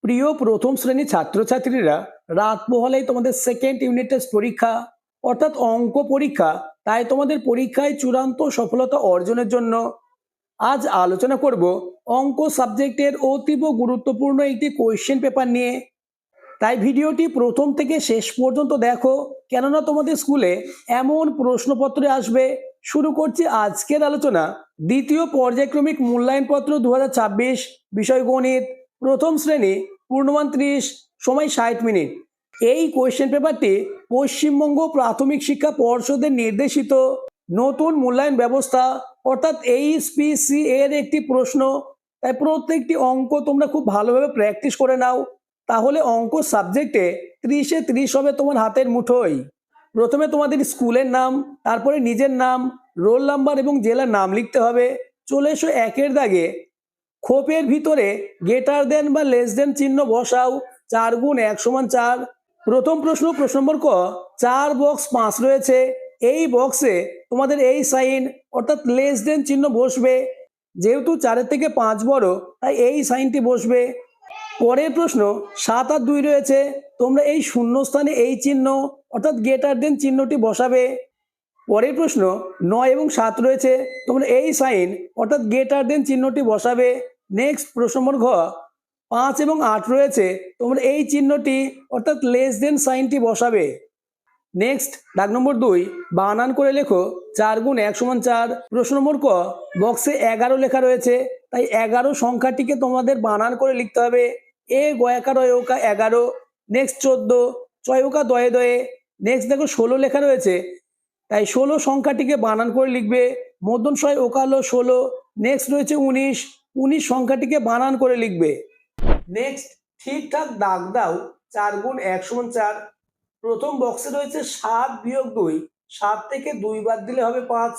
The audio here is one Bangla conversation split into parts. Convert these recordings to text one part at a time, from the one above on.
প্রিয় প্রথম শ্রেণীর ছাত্রছাত্রীরা, রাত পোহালেই তোমাদের সেকেন্ড ইউনিট টেস্ট পরীক্ষা অর্থাৎ অঙ্ক পরীক্ষা। তাই তোমাদের পরীক্ষায় চূড়ান্ত সফলতা অর্জনের জন্য আজ আলোচনা করব অঙ্ক সাবজেক্টের অতীব গুরুত্বপূর্ণ একটি কোয়েশ্চেন পেপার নিয়ে। তাই ভিডিওটি প্রথম থেকে শেষ পর্যন্ত দেখো, কেননা তোমাদের স্কুলে এমন প্রশ্নপত্রে আসবে। শুরু করছি আজকের আলোচনা। দ্বিতীয় পর্যায়ক্রমিক মূল্যায়নপত্র 2026, বিষয় গণিত, প্রথম শ্রেণী, পূর্ণমান 30, সময় 60 মিনিট। এই কোয়েশ্চেন পেপারটি পশ্চিমবঙ্গ প্রাথমিক শিক্ষা পর্ষদের নির্দেশিত নতুন মূল্যায়ন ব্যবস্থা অর্থাৎ এইচপিসি এর একটি প্রশ্ন। তাই প্রত্যেকটি অঙ্ক তোমরা খুব ভালোভাবে প্র্যাকটিস করে নাও, তাহলে অঙ্ক সাবজেক্টে 30-এ 30 হবে তোমার হাতের মুঠোয়। প্রথমে তোমাদের স্কুলের নাম, তারপরে নিজের নাম, রোল নাম্বার এবং জেলার নাম লিখতে হবে। চলে এসো একের দাগে। খোপের ভিতরে গ্রেটার দেন বা লেস দেন চিহ্ন বসাও। 4 গুণ 1 সমান 4। প্রথম প্রশ্ন নম্বর ক, 4 বক্স 5 রয়েছে। এই বক্সে তোমাদের এই সাইন অর্থাৎ লেস দেন চিহ্ন বসবে। যেহেতু 4-এর থেকে 5 বড়, তাই এই সাইনটি বসবে। পরের প্রশ্ন 7 আর 2 রয়েছে। তোমরা এই শূন্যস্থানে এই চিহ্ন অর্থাৎ গ্রেটার দেন চিহ্নটি বসাবে। পরের প্রশ্ন 9 এবং 7 রয়েছে। তোমরা এই সাইন অর্থাৎ গ্রেটার দেন চিহ্নটি বসাবে। নেক্সট প্রশ্ন নম্বর ঘ, 5 এবং 8 রয়েছে। তোমরা এই চিহ্নটি অর্থাৎ লেস দেন সাইনটি বসাবে। নেক্সট দাগ নম্বর 2, বানান করে লেখো 4 গুণ 1 সমান 4। প্রশ্ন নম্বর ক, বক্সে 11 লেখা রয়েছে, তাই 11 সংখ্যাটিকে তোমাদের বানান করে লিখতে হবে। এ গয়াকার ওকা 11। নেক্সট 14, চয়কা দয়ে দয়ে। নেক্সট দেখো 16 লেখা রয়েছে, তাই 16 সংখ্যাটিকে বানান করে লিখবে। মধ্যনশয় ওকালো 16। নেক্সট রয়েছে 19, 19 সংখ্যাটিকে বানান করে লিখবে। নেক্সট ঠিকঠাক দাগ দাও। 4 গুণ 1 সমান 4। প্রথম বক্সে রয়েছে 7 বিয়োগ 2। 7 থেকে 2 বাদ দিলে হবে 5,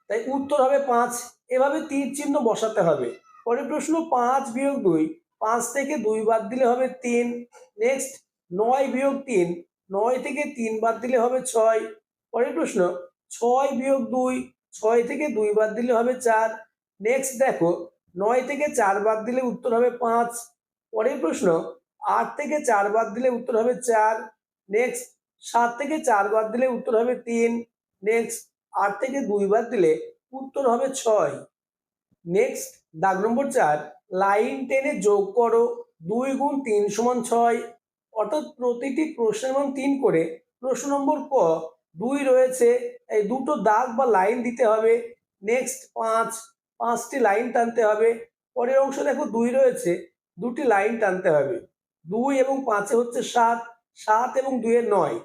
তাই উত্তর হবে 5। এভাবে তীর চিহ্ন বসাতে হবে। পরের প্রশ্ন 5 বিয়োগ 2। 5 থেকে 2 বাদ দিলে হবে 3। নেক্সট 9 বিয়োগ 3। 9 থেকে 3 বাদ দিলে হবে 6। পরের প্রশ্ন 6 বিয়োগ 2। 6 থেকে 2 বাদ দিলে হবে 4। নেক্সট দেখো 9 থেকে 4 বাদ দিলে উত্তর হবে 5। পরের প্রশ্ন 8 থেকে 4 বাদ দিলে উত্তর হবে 4। নেক্সট 7 থেকে 4 বাদ দিলে উত্তর হবে 3। নেক্সট 8 থেকে 2 বাদ দিলে উত্তর হবে 6। নেক্সট দাগ নম্বর 4, লাইন টেনে যোগ করো। 2 গুণ 3 সমান 6, অর্থাৎ প্রতিটি প্রশ্নের মান 3 করে। প্রশ্ন নম্বর ক, 2 রয়েছে, এই দুটো দাগ বা লাইন দিতে হবে। নেক্সট 5টি লাইন টানতে হবে। পরের অংশ দেখো 2 রয়েছে, 2টি লাইন টানতে হবে। 2 এবং 5 হচ্ছে 7, 7 এবং 2 এর 9।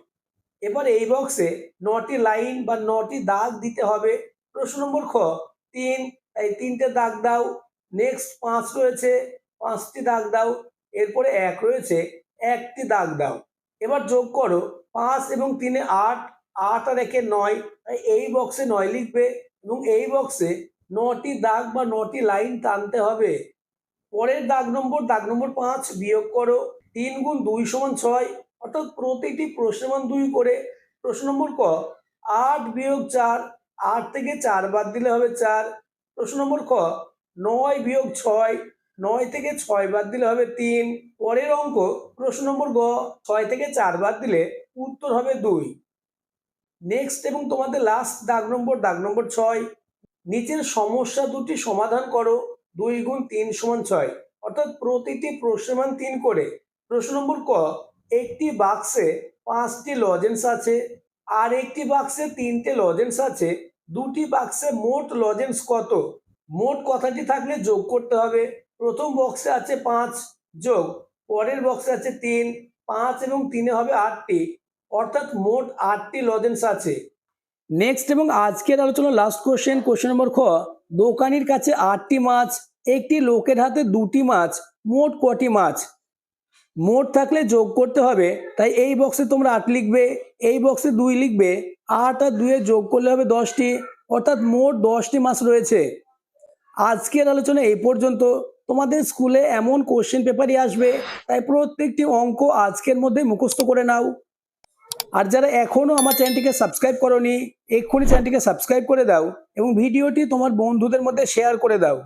এবার এই বক্সে 9টি লাইন বা 9টি দাগ দিতে হবে। প্রশ্ন নম্বর খ, 3, এই 3টে দাগ দাও। নেক্সট 5 রয়েছে, 5টি দাগ দাও। এরপরে 1 রয়েছে, 1টি দাগ দাও। এবার যোগ করো। 5 এবং 3 এ 8, 8 আর 1 এ 9, তাই এই বক্সে 9 লিখবে এবং এই বক্সে 9টি দাগ বা 9টি লাইন টানতে হবে। পরের দাগ নম্বর 5 বিয়োগ করো। 3 গুণ 2 সমান 6, অর্থাৎ প্রতিটি প্রশ্নের মান 2 করে। প্রশ্ন নম্বর ক, 8 বিয়োগ 4। 8 থেকে 4 বাদ দিলে হবে 4। প্রশ্ন নম্বর ক, 9 বিয়োগ 6। 9 থেকে 6 বাদ দিলে হবে 3। পরের অঙ্ক প্রশ্ন নম্বর গ, 6 থেকে 4 বাদ দিলে উত্তর হবে 2। নেক্সট এবং তোমাদের লাস্ট দাগ নম্বর 6, নিচের সমস্যা দুটি সমাধান করো। 2 গুণ 3 সমান 6, অর্থাৎ প্রতিটি প্রশ্নের মান 3 করে। প্রশ্ন নম্বর ক, একটি বাক্সে 5টি লজেন্স আছে আর একটি বাক্সে 3টে লজেন্স আছে। দুটি বাক্সে মোট লজেন্স কত? মোট কথাটি থাকলে যোগ করতে হবে। প্রথম বক্সে আছে 5 যোগ পরের বক্সে আছে 3, 5 এবং 3 হবে 8টি, অর্থাৎ মোট 8টি লজেন্স আছে। নেক্সট এবং আজকের আলোচনা লাস্ট কোশ্চেন নম্বর খ, দোকানির কাছে 8টি মাছ, একটি লোকের হাতে 2টি মাছ, মোট কটি মাছ? মোট থাকলে যোগ করতে হবে, তাই এই বক্সে তোমরা 8 লিখবে, এই বক্সে 2 লিখবে। 8 আর 2 এ যোগ করলে হবে 10টি, অর্থাৎ মোট 10টি মাছ রয়েছে। আজকের আলোচনা এই পর্যন্ত। তোমাদের স্কুলে এমন কোশ্চেন পেপারই আসবে, তাই প্রত্যেকটি অঙ্ক আজকের মধ্যে মুখস্থ করে নাও। আর যারা এখনো আমার চ্যানেলটিকে সাবস্ক্রাইব করোনি, এক্ষুনি চ্যানেলটিকে সাবস্ক্রাইব করে দাও এবং ভিডিওটি তোমার বন্ধুদের মধ্যে শেয়ার করে দাও।